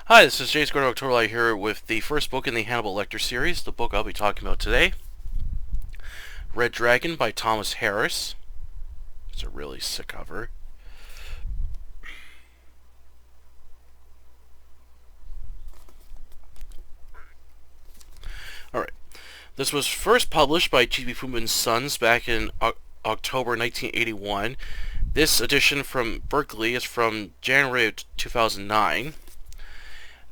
Hi, this is James Gordon here with the first book in the Hannibal Lecter series. The book I'll be talking about today, Red Dragon by Thomas Harris. It's a really sick cover. Alright, this was first published by G.B. Puma & Sons back in October 1981. This edition from Berkeley is from January of 2009.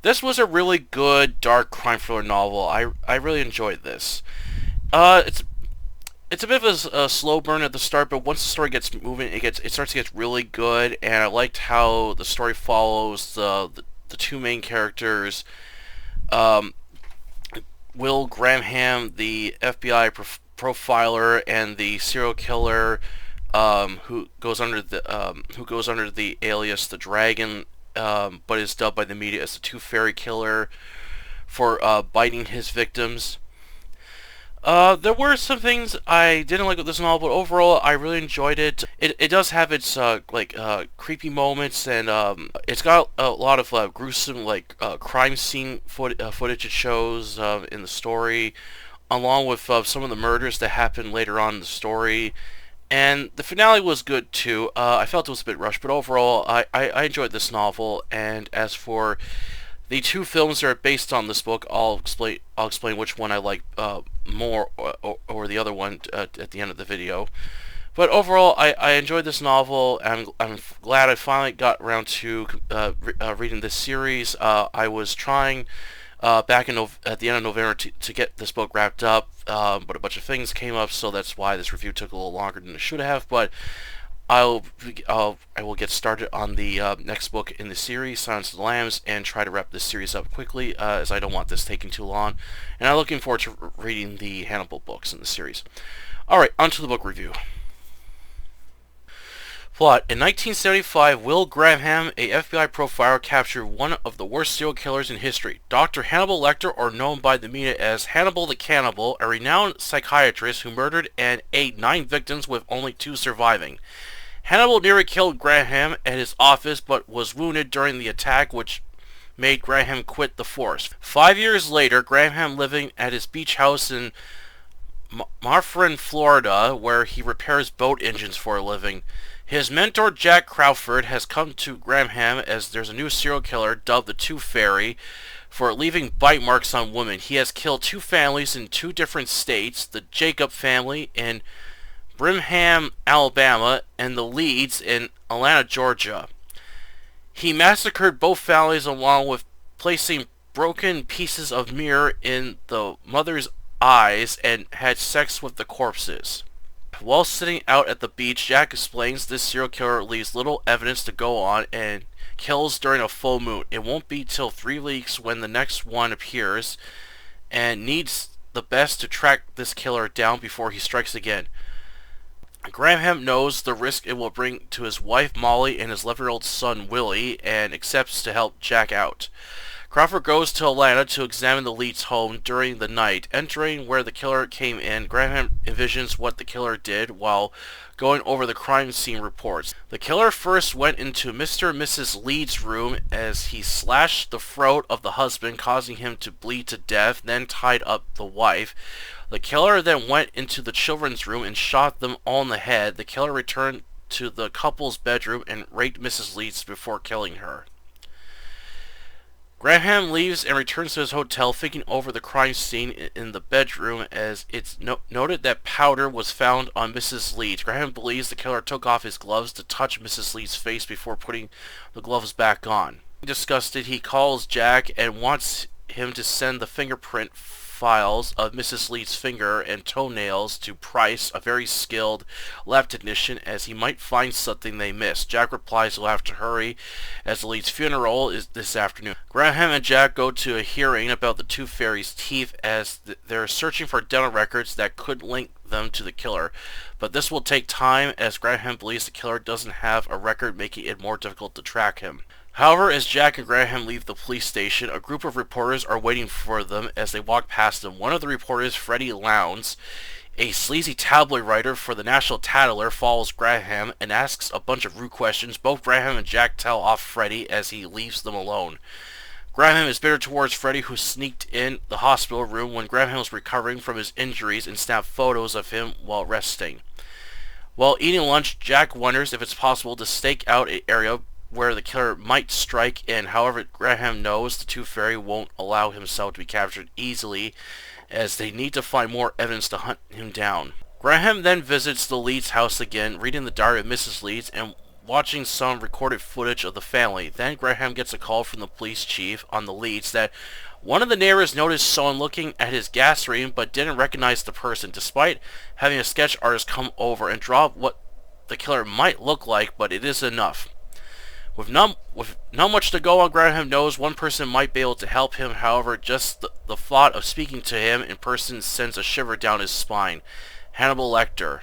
This was a really good dark crime thriller novel. I really enjoyed this. It's a bit of a slow burn at the start, but once the story gets moving, it starts to get really good. And I liked how the story follows the two main characters, um, Will Graham, the FBI profiler, and the serial killer, who goes under the alias the Dragon, but is dubbed by the media as the Two Fairy Killer for biting his victims. There were some things I didn't like with this novel, but overall I really enjoyed it. It does have its creepy moments, and it's got a lot of gruesome crime scene footage it shows in the story, along with some of the murders that happen later on in the story. And the finale was good too. I felt it was a bit rushed, but overall I enjoyed this novel. And as for the two films that are based on this book, I'll explain which one I like more, or the other one at the end of the video. But overall, I enjoyed this novel. I'm glad I finally got around to reading this series. I was trying back at the end of November to get this book wrapped up, but a bunch of things came up, so that's why this review took a little longer than it should have. But I will get started on the next book in the series, Silence of the Lambs, and try to wrap this series up quickly, as I don't want this taking too long. And I'm looking forward to reading the Hannibal books in the series. Alright, on to the book review. Plot. In 1975, Will Graham, a FBI profiler, captured one of the worst serial killers in history. Dr. Hannibal Lecter, or known by the media as Hannibal the Cannibal, a renowned psychiatrist who murdered and ate 9 victims with only 2 surviving. Hannibal nearly killed Graham at his office, but was wounded during the attack, which made Graham quit the force. 5 years later, Graham, living at his beach house in Marfrin, Florida, where he repairs boat engines for a living. His mentor, Jack Crawford, has come to Graham as there's a new serial killer dubbed the Tooth Fairy for leaving bite marks on women. He has killed 2 families in 2 different states, the Jacob family in Birmingham, Alabama, and the Leeds in Atlanta, Georgia. He massacred both families along with placing broken pieces of mirror in the mother's eyes and had sex with the corpses. While sitting out at the beach, Jack explains this serial killer leaves little evidence to go on and kills during a full moon. It won't be till 3 weeks when the next one appears, and needs the best to track this killer down before he strikes again. Graham knows the risk it will bring to his wife Molly and his 11-year-old son Willie, and accepts to help Jack out. Crawford goes to Atlanta to examine the Leeds home during the night. Entering where the killer came in, Graham envisions what the killer did while going over the crime scene reports. The killer first went into Mr. and Mrs. Leeds' room as he slashed the throat of the husband, causing him to bleed to death, then tied up the wife. The killer then went into the children's room and shot them all in the head. The killer returned to the couple's bedroom and raped Mrs. Leeds before killing her. Graham leaves and returns to his hotel, thinking over the crime scene in the bedroom, as it's noted that powder was found on Mrs. Leeds. Graham believes the killer took off his gloves to touch Mrs. Leeds' face before putting the gloves back on. Disgusted, he calls Jack and wants him to send the fingerprint files of Mrs. Leeds' finger and toenails to Price, a very skilled lab technician, as he might find something they missed. Jack replies he'll have to hurry as the Leeds' funeral is this afternoon. Graham and Jack go to a hearing about the Tooth Fairy's teeth, as they're searching for dental records that could link them to the killer. But this will take time, as Graham believes the killer doesn't have a record, making it more difficult to track him. However, as Jack and Graham leave the police station, a group of reporters are waiting for them as they walk past them. One of the reporters, Freddie Lowndes, a sleazy tabloid writer for the National Tattler, follows Graham and asks a bunch of rude questions. Both Graham and Jack tell off Freddie as he leaves them alone. Graham is bitter towards Freddy, who sneaked in the hospital room when Graham was recovering from his injuries and snapped photos of him while resting. While eating lunch, Jack wonders if it's possible to stake out an area where the killer might strike in. However, Graham knows the Tooth Fairy won't allow himself to be captured easily, as they need to find more evidence to hunt him down. Graham then visits the Leeds house again, reading the diary of Mrs. Leeds and watching some recorded footage of the family. Then Graham gets a call from the police chief on the Leeds that one of the neighbors noticed someone looking at his gas reading but didn't recognize the person, despite having a sketch artist come over and draw what the killer might look like, but it is enough. With not much to go on, Graham knows one person might be able to help him. However, just the thought of speaking to him in person sends a shiver down his spine. Hannibal Lecter.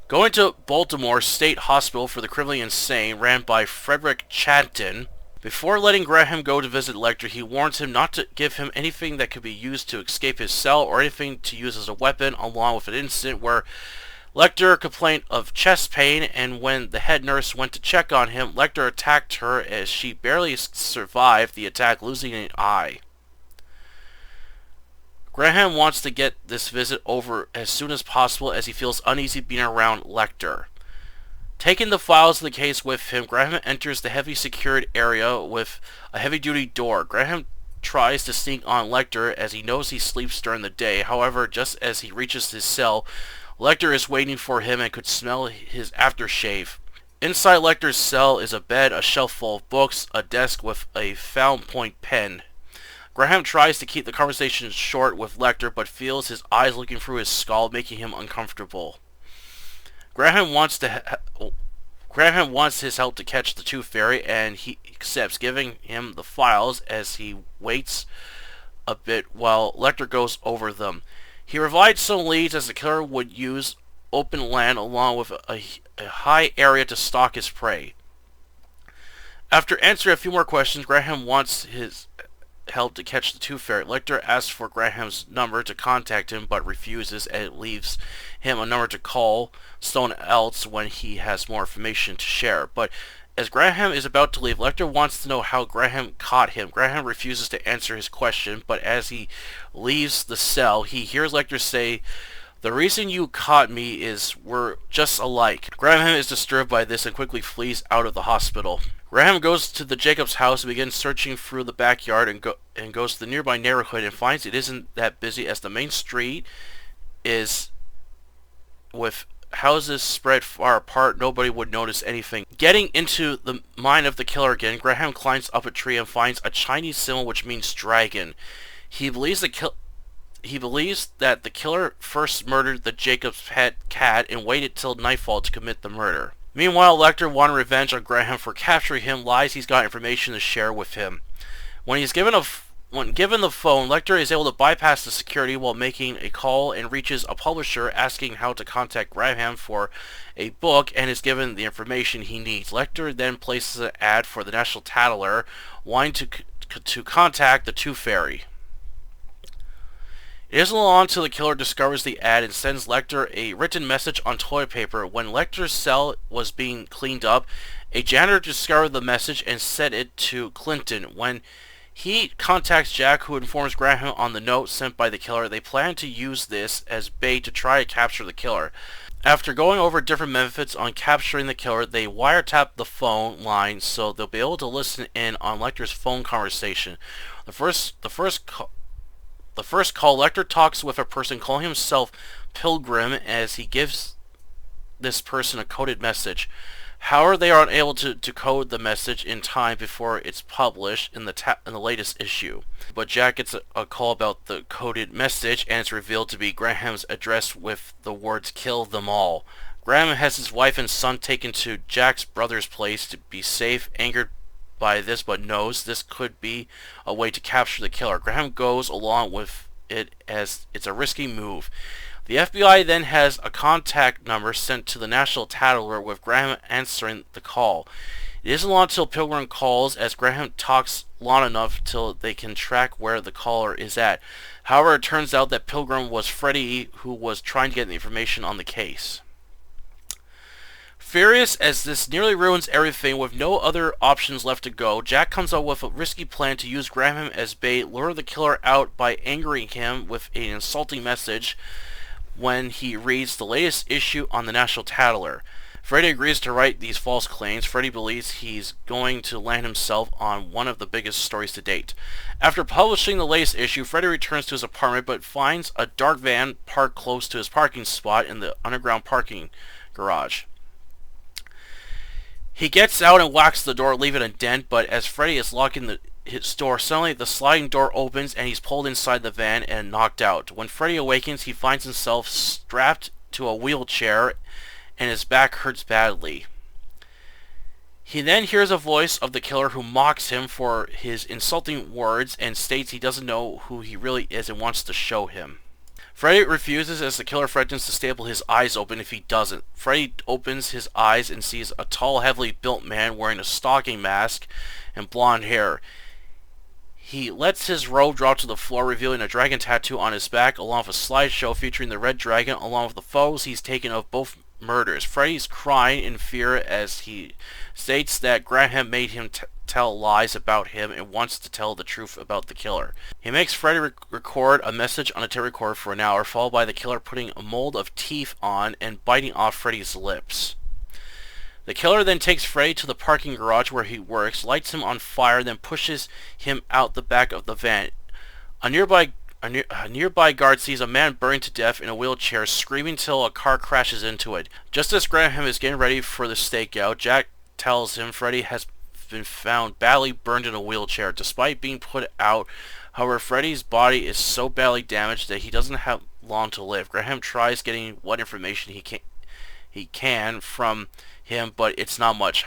Going to Baltimore State Hospital for the Criminally Insane, ran by Frederick Chanton. Before letting Graham go to visit Lecter, he warns him not to give him anything that could be used to escape his cell or anything to use as a weapon, along with an incident where Lecter complained of chest pain, and when the head nurse went to check on him, Lecter attacked her as she barely survived the attack, losing an eye. Graham wants to get this visit over as soon as possible as he feels uneasy being around Lecter. Taking the files of the case with him, Graham enters the heavily secured area with a heavy-duty door. Graham tries to sneak on Lecter as he knows he sleeps during the day. However, just as he reaches his cell, Lecter is waiting for him and could smell his aftershave. Inside Lecter's cell is a bed, a shelf full of books, a desk with a found point pen. Graham tries to keep the conversation short with Lecter, but feels his eyes looking through his skull, making him uncomfortable. Graham wants his help to catch the Tooth Fairy, and he accepts, giving him the files as he waits a bit while Lecter goes over them. He provides some leads as the killer would use open land along with a high area to stalk his prey. After answering a few more questions, Graham wants his help to catch the Tooth Fairy. Lecter asks for Graham's number to contact him, but refuses, and it leaves him a number to call someone else when he has more information to share. But as Graham is about to leave, Lecter wants to know how Graham caught him. Graham refuses to answer his question, but as he leaves the cell, he hears Lecter say, "The reason you caught me is we're just alike." Graham is disturbed by this and quickly flees out of the hospital. Graham goes to the Jacobs house and begins searching through the backyard and goes to the nearby neighborhood and finds it isn't that busy, as the main street is with houses spread far apart. Nobody would notice anything. Getting into the mind of the killer again, Graham climbs up a tree and finds a Chinese symbol which means dragon. He believes that the killer first murdered the Jacobs pet cat and waited till nightfall to commit the murder. Meanwhile, Lecter, wanting revenge on Graham for capturing him, lies he's got information to share with him. When given the phone, Lecter is able to bypass the security while making a call and reaches a publisher asking how to contact Graham for a book, and is given the information he needs. Lecter then places an ad for the National Tattler, wanting to contact the Tooth Fairy. It isn't long until the killer discovers the ad and sends Lecter a written message on toilet paper. When Lecter's cell was being cleaned up, a janitor discovered the message and sent it to Clinton. When he contacts Jack, who informs Graham on the note sent by the killer, they plan to use this as bait to try to capture the killer. After going over different methods on capturing the killer, they wiretap the phone line so they'll be able to listen in on Lecter's phone conversation. The first call, Lecter talks with a person calling himself Pilgrim as he gives this person a coded message. However, they are unable to code the message in time before it's published in the latest issue. But Jack gets a call about the coded message, and it's revealed to be Graham's address with the words "kill them all." Graham has his wife and son taken to Jack's brother's place to be safe, angered by this, but knows this could be a way to capture the killer. Graham goes along with it as it's a risky move. The FBI then has a contact number sent to the National Tattler, with Graham answering the call. It isn't long until Pilgrim calls, as Graham talks long enough till they can track where the caller is at. However, it turns out that Pilgrim was Freddy, who was trying to get the information on the case. Furious as this nearly ruins everything with no other options left to go, Jack comes up with a risky plan to use Graham as bait, lure the killer out by angering him with an insulting message when he reads the latest issue on the National Tattler. Freddy agrees to write these false claims. Freddy believes he's going to land himself on one of the biggest stories to date. After publishing the latest issue, Freddy returns to his apartment but finds a dark van parked close to his parking spot in the underground parking garage. He gets out and whacks the door, leaving a dent, but as Freddy is locking his door, suddenly the sliding door opens and he's pulled inside the van and knocked out. When Freddy awakens, he finds himself strapped to a wheelchair and his back hurts badly. He then hears a voice of the killer who mocks him for his insulting words and states he doesn't know who he really is and wants to show him. Freddy refuses as the killer threatens to staple his eyes open if he doesn't. Freddy opens his eyes and sees a tall, heavily built man wearing a stocking mask and blonde hair. He lets his robe drop to the floor, revealing a dragon tattoo on his back, along with a slideshow featuring the red dragon, along with the photos he's taken of both murders. Freddy's crying in fear as he states that Graham made him tell lies about him and wants to tell the truth about the killer. He makes Freddy record a message on a tape recorder for an hour, followed by the killer putting a mold of teeth on and biting off Freddy's lips. The killer then takes Freddy to the parking garage where he works, lights him on fire, then pushes him out the back of the van. A nearby guard sees a man burned to death in a wheelchair, screaming till a car crashes into it. Just as Graham is getting ready for the stakeout, Jack tells him Freddy has been found badly burned in a wheelchair. Despite being put out, however, Freddy's body is so badly damaged that he doesn't have long to live. Graham tries getting what information he can from him, but it's not much.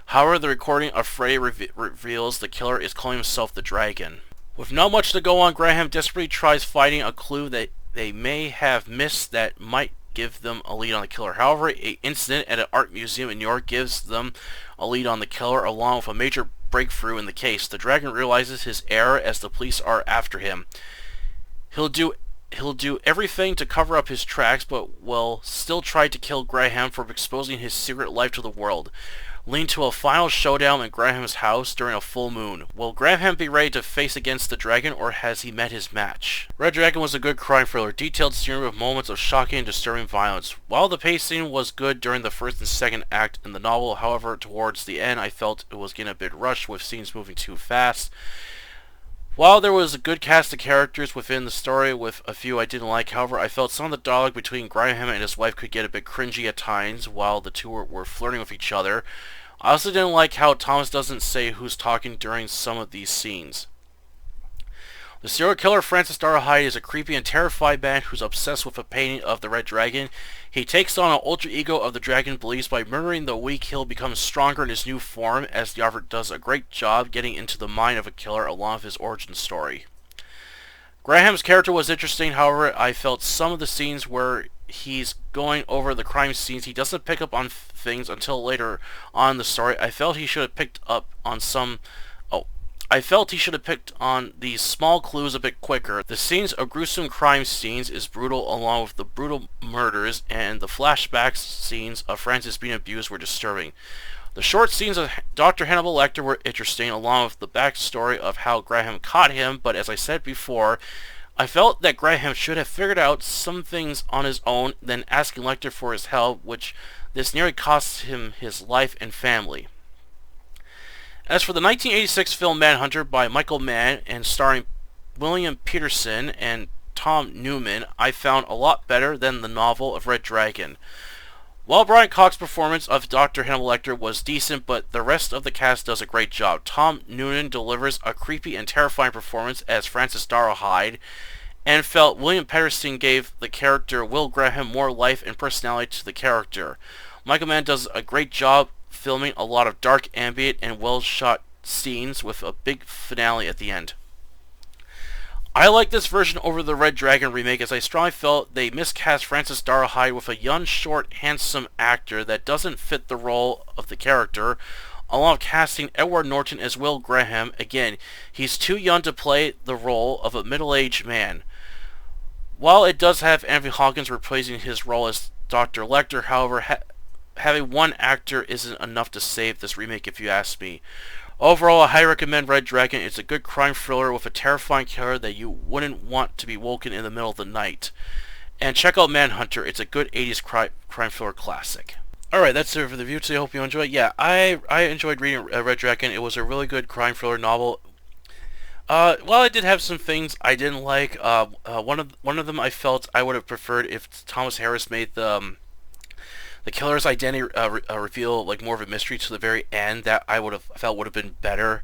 However, the recording of Freddy reveals the killer is calling himself the Dragon. With not much to go on, Graham desperately tries finding a clue that they may have missed that might give them a lead on the killer. However, an incident at an art museum in New York gives them a lead on the killer, along with a major breakthrough in the case. The Dragon realizes his error as the police are after him. He'll do everything to cover up his tracks, but will still try to kill Graham for exposing his secret life to the world, leading to a final showdown in Graham's house during a full moon. Will Graham be ready to face against the Dragon, or has he met his match? Red Dragon was a good crime thriller, detailed scenery with moments of shocking and disturbing violence. While the pacing was good during the first and second act in the novel, however, towards the end I felt it was getting a bit rushed with scenes moving too fast. While there was a good cast of characters within the story, with a few I didn't like, however, I felt some of the dialogue between Graham and his wife could get a bit cringy at times while the two were flirting with each other. I also didn't like how Thomas doesn't say who's talking during some of these scenes. The serial killer Francis Darrow Hyde is a creepy and terrified man who's obsessed with a painting of the Red Dragon. He takes on an alter ego of the Dragon, believes by murdering the weak he'll become stronger in his new form, as the author does a great job getting into the mind of a killer along with his origin story. Graham's character was interesting, however, I felt some of the scenes where he's going over the crime scenes, he doesn't pick up on things until later on in the story. I felt he should have picked on these small clues a bit quicker. The scenes of gruesome crime scenes is brutal, along with the brutal murders, and the flashback scenes of Francis being abused were disturbing. The short scenes of Dr. Hannibal Lecter were interesting, along with the backstory of how Graham caught him, but as I said before, I felt that Graham should have figured out some things on his own than asking Lecter for his help, which this nearly cost him his life and family. As for the 1986 film Manhunter by Michael Mann and starring William Peterson and Tom Newman, I found a lot better than the novel of Red Dragon. While Brian Cox's performance of Dr. Hannibal Lecter was decent, but the rest of the cast does a great job. Tom Noonan delivers a creepy and terrifying performance as Francis Darrow Hyde, and felt William Peterson gave the character Will Graham more life and personality to the character. Michael Mann does a great job filming a lot of dark, ambient, and well-shot scenes with a big finale at the end. I like this version over the Red Dragon remake, as I strongly felt they miscast Francis Darrow Hyde with a young, short, handsome actor that doesn't fit the role of the character, along with casting Edward Norton as Will Graham. Again, he's too young to play the role of a middle-aged man. While it does have Anthony Hopkins reprising his role as Dr. Lecter, however, having one actor isn't enough to save this remake, if you ask me. Overall, I highly recommend Red Dragon. It's a good crime thriller with a terrifying killer that you wouldn't want to be woken in the middle of the night. And check out Manhunter. It's a good 80s crime thriller classic. Alright, that's it for the review today. I hope you enjoyed. Yeah, I enjoyed reading Red Dragon. It was a really good crime thriller novel. While I did have some things I didn't like, one of them I felt I would have preferred if Thomas Harris made the killer's identity reveal like more of a mystery to the very end. That I would have felt would have been better.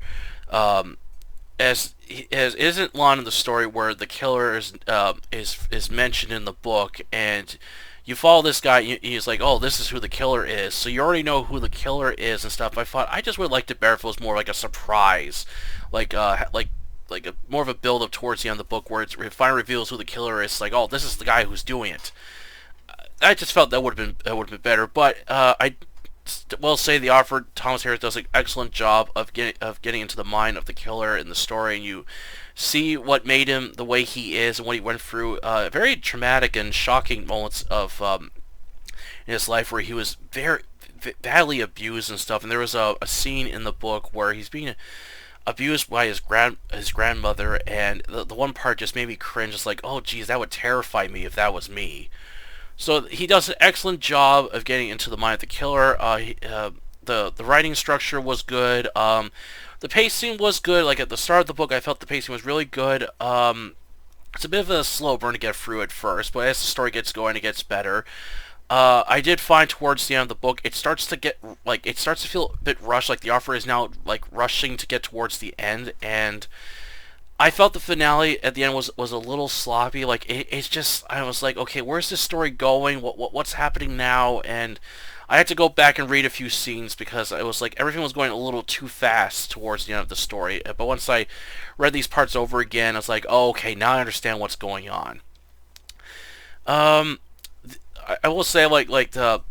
As isn't long in the story where the killer is mentioned in the book, and you follow this guy. He's like, oh, this is who the killer is. So you already know who the killer is and stuff. I thought I just would like it better if it was more like a surprise, like more of a build up towards the end of the book where it finally reveals who the killer is. Like, oh, this is the guy who's doing it. I just felt that would have been better, but I will say the author Thomas Harris does an excellent job of getting into the mind of the killer in the story, and you see what made him the way he is and what he went through. Very traumatic and shocking moments of in his life where he was very badly abused and stuff. And there was a scene in the book where he's being abused by his grandmother, and the one part just made me cringe. It's like, oh geez, that would terrify me if that was me. So he does an excellent job of getting into the mind of the killer. The writing structure was good. The pacing was good. Like at the start of the book, I felt the pacing was really good. It's a bit of a slow burn to get through at first, but as the story gets going, it gets better. I did find towards the end of the book, it starts to feel a bit rushed. Like the author is now like rushing to get towards the end, and I felt the finale at the end was a little sloppy. Like it's just, I was like, okay, where's this story going? What's happening now? And I had to go back and read a few scenes because it was like everything was going a little too fast towards the end of the story. But once I read these parts over again, I was like, oh, okay, now I understand what's going on. I will say like the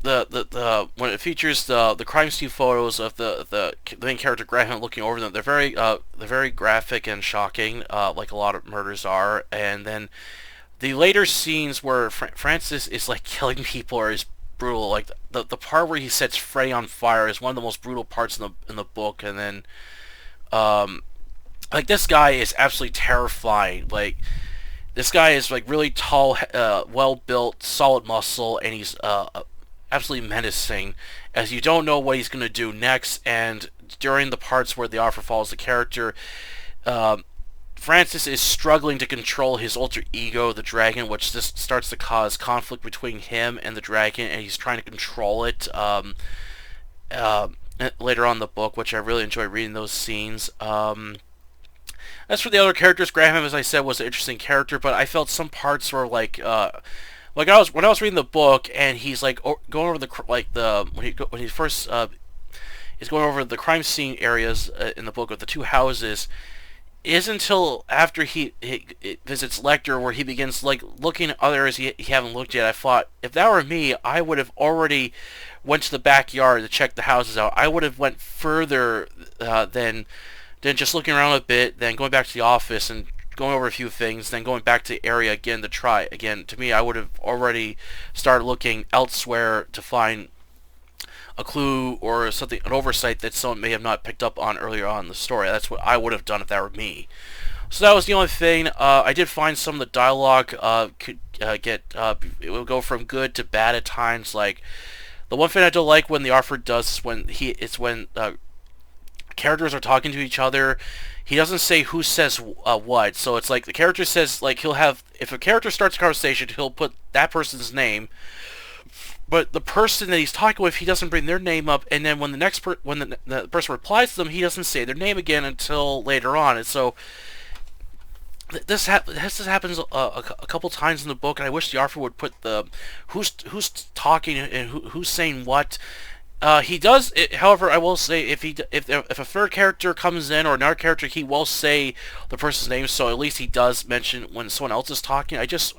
when it features the crime scene photos of the main character Graham looking over them, they're very graphic and shocking, like a lot of murders are. And then the later scenes where Francis is like killing people are is brutal. Like the part where he sets Freddy on fire is one of the most brutal parts in the book. And then like this guy is absolutely terrifying. Like this guy is like really tall, well built, solid muscle, and he's absolutely menacing, as you don't know what he's going to do next. And during the parts where the author follows the character, Francis is struggling to control his alter ego, the dragon, which just starts to cause conflict between him and the dragon, and he's trying to control it later on in the book, which I really enjoy reading those scenes. As for the other characters, Graham, as I said, was an interesting character, but I felt some parts were like when I was reading the book, and he's like going over when he first is going over the crime scene areas in the book of the two houses. Is until after he visits Lecter where he begins like looking at other areas he haven't looked yet. I thought if that were me, I would have already went to the backyard to check the houses out. I would have went further than just looking around a bit, then going back to the office and going over a few things, then going back to the area again to try again. To me, I would have already started looking elsewhere to find a clue or something, an oversight that someone may have not picked up on earlier on in the story. That's what I would have done if that were me. So that was the only thing. I did find some of the dialogue could it will go from good to bad at times. Like the one thing I don't like when the author does is when characters are talking to each other, he doesn't say who says what. So it's like the character says, like if a character starts a conversation, he'll put that person's name. But the person that he's talking with, he doesn't bring their name up, and then when the person replies to them, he doesn't say their name again until later on. And so this happens a couple times in the book, and I wish the author would put the who's talking and who's saying what. He does. However, I will say if a third character comes in or another character, he will say the person's name. So at least he does mention when someone else is talking. I just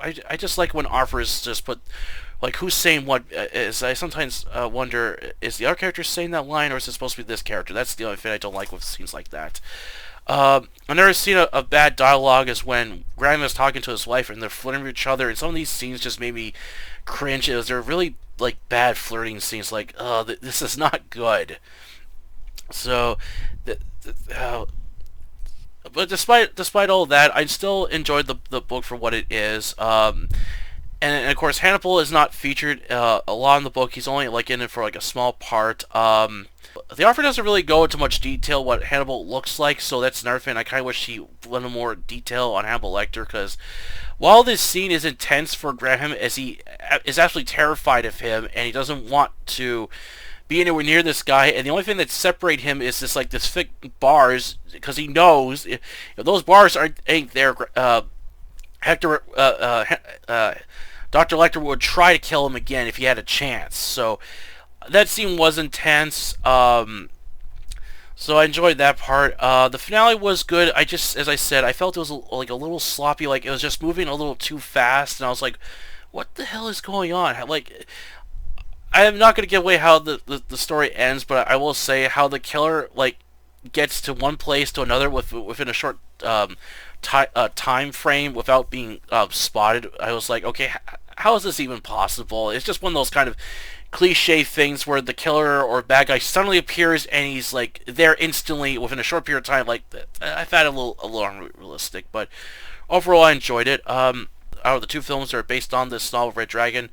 like when authors just put like who's saying what. Is I sometimes wonder, is the other character saying that line, or is it supposed to be this character? That's the only thing I don't like with scenes like that. Another scene of bad dialogue is when Graham is talking to his wife and they're flirting with each other, and some of these scenes just made me cringe. They're really like bad flirting scenes. Like, oh, this is not good. So, th- but despite all that, I still enjoyed the book for what it is. And of course, Hannibal is not featured a lot in the book. He's only like in it for like a small part. The author doesn't really go into much detail what Hannibal looks like, so that's another thing. I kind of wish he went into more detail on Hannibal Lecter, because while this scene is intense for Graham, as he is absolutely terrified of him, and he doesn't want to be anywhere near this guy, and the only thing that separate him is this thick bars, because he knows if those bars ain't there, Hector, Dr. Lecter would try to kill him again if he had a chance. So that scene was intense. So I enjoyed that part. The finale was good. I just, as I said, I felt it was like a little sloppy. Like it was just moving a little too fast, and I was like, "What the hell is going on?" Like, I am not going to give away how the story ends, but I will say how the killer like gets to one place to another within a short time frame without being spotted. I was like, okay, how is this even possible? It's just one of those kind of cliche things where the killer or bad guy suddenly appears and he's like there instantly within a short period of time. Like I found it a little unrealistic, but overall I enjoyed it. Out of the two films that are based on this novel, Red Dragon,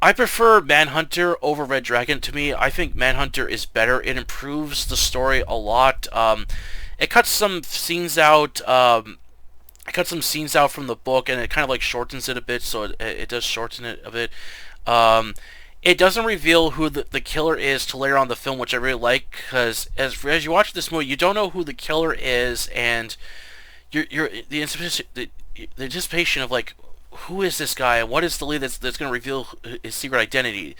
I prefer Manhunter over Red Dragon. To me, I think Manhunter is better. It improves the story a lot. It cuts some scenes out. It cuts some scenes out from the book, and it kind of like shortens it a bit. So it does shorten it a bit. It doesn't reveal who the killer is till later on in the film, which I really like, because as you watch this movie, you don't know who the killer is, and the anticipation of like, who is this guy and what is the lead that's going to reveal his secret identity.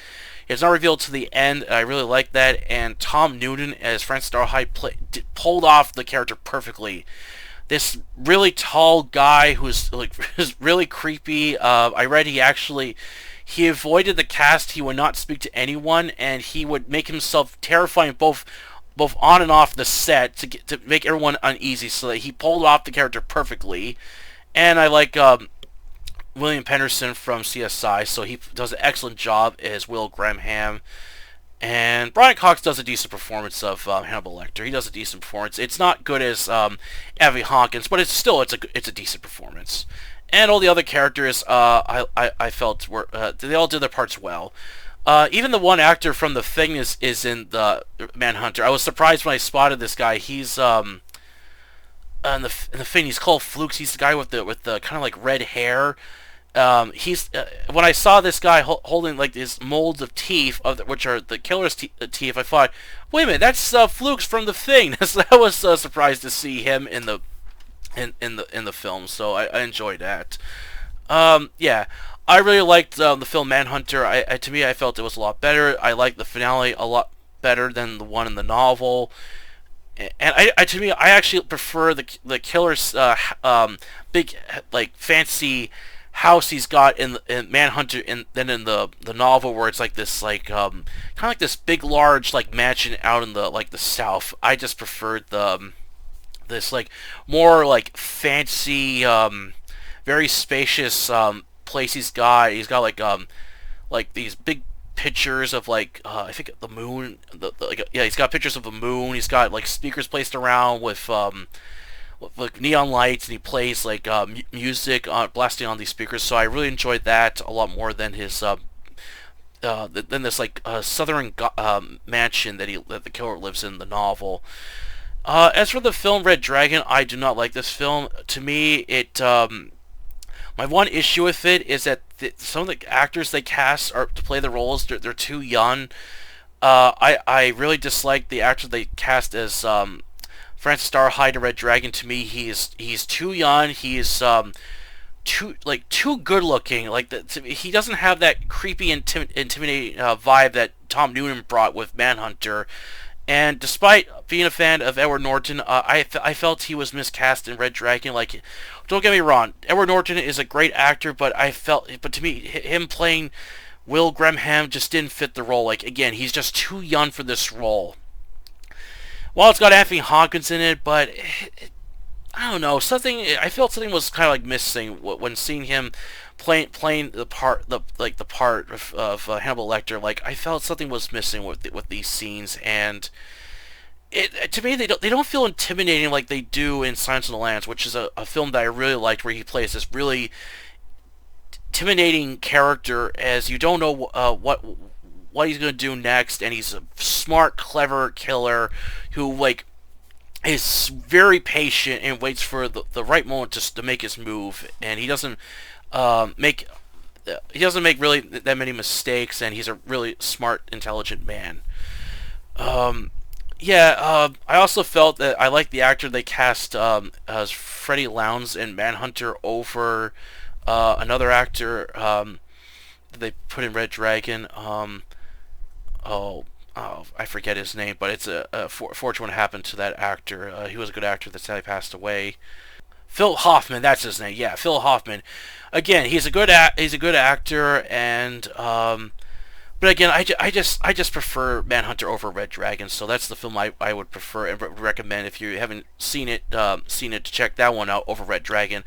It's not revealed to the end. I really like that, and Tom Noonan as Francis Darhide pulled off the character perfectly. This really tall guy who's like is really creepy. I read he avoided the cast. He would not speak to anyone, and he would make himself terrifying both on and off the set to make everyone uneasy. So that he pulled off the character perfectly. And I like William Penderson from CSI, so he does an excellent job as Will Graham. And Brian Cox does a decent performance of Hannibal Lecter. He does a decent performance. It's not good as Evie Hawkins, but it's a decent performance. And all the other characters, I felt were they all did their parts well. Even the one actor from The Thing is in the Manhunter. I was surprised when I spotted this guy. He's in the Thing. He's called Flukes. He's the guy with the kind of like red hair. He's when I saw this guy holding like these molds of teeth, which are the killer's teeth, I thought, wait a minute, that's Flukes from The Thing. I was surprised to see him in the film, so I enjoyed that. Yeah, I really liked the film Manhunter. To me, I felt it was a lot better. I liked the finale a lot better than the one in the novel. And to me, I actually prefer the killer's big like fancy house he's got in Manhunter than in the novel, where it's like this like kind of like this big large like mansion out in the like the south. I just preferred this like more like fancy very spacious place he's got. He's got like these big pictures of like I think the moon. Yeah, he's got pictures of the moon. He's got like speakers placed around with like neon lights, and he plays like music blasting on these speakers. So I really enjoyed that a lot more than his than this like southern mansion that the killer lives in the novel. As for the film Red Dragon, I do not like this film. To me, my one issue with it is that some of the actors they cast to play the roles, they're too young. I really dislike the actor they cast as Francis Darhide in Red Dragon. To me, he's too young. He's too good looking. Like he doesn't have that creepy, intimidating vibe that Tom Noonan brought with Manhunter. And despite being a fan of Edward Norton, I felt he was miscast in Red Dragon. Like, don't get me wrong, Edward Norton is a great actor, but to me, him playing Will Graham just didn't fit the role. Like, again, he's just too young for this role. Well, it's got Anthony Hopkins in it, but I don't know, I felt something was kind of like missing when seeing him playing the part, the part of Hannibal Lecter. Like, I felt something was missing with these scenes, and it to me they don't feel intimidating like they do in Silence of the Lambs, which is a film that I really liked, where he plays this really intimidating character as you don't know what he's gonna do next, and he's a smart, clever killer who like is very patient and waits for the right moment to make his move, and make he doesn't make really that many mistakes, and he's a really smart, intelligent man. I also felt that I liked the actor they cast as Freddie Lounds in Manhunter over another actor that they put in Red Dragon. I forget his name, but it's a fortune what happened to that actor. He was a good actor that sadly passed away. Phil Hoffman, that's his name. Yeah, Phil Hoffman. Again, he's a good actor, and but again, I just prefer Manhunter over Red Dragon. So that's the film I would prefer and recommend if you haven't seen it to check that one out over Red Dragon.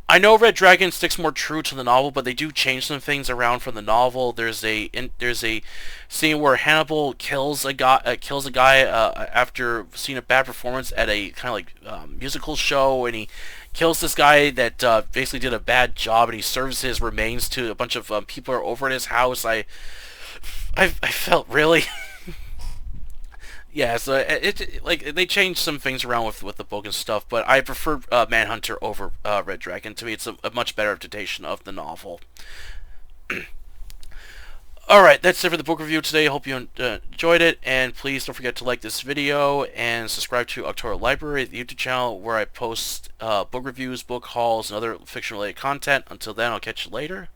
I know Red Dragon sticks more true to the novel, but they do change some things around from the novel. There's a scene where Hannibal kills a guy after seeing a bad performance at a kind of like musical show, and he kills this guy that basically did a bad job, and he serves his remains to a bunch of people who are over at his house. I felt really yeah, so it like they changed some things around with the book and stuff, but I prefer Manhunter over Red Dragon. To me, it's a much better adaptation of the novel. Alright, that's it for the book review today. I hope you enjoyed it, and please don't forget to like this video and subscribe to October Library, the YouTube channel where I post book reviews, book hauls, and other fiction-related content. Until then, I'll catch you later.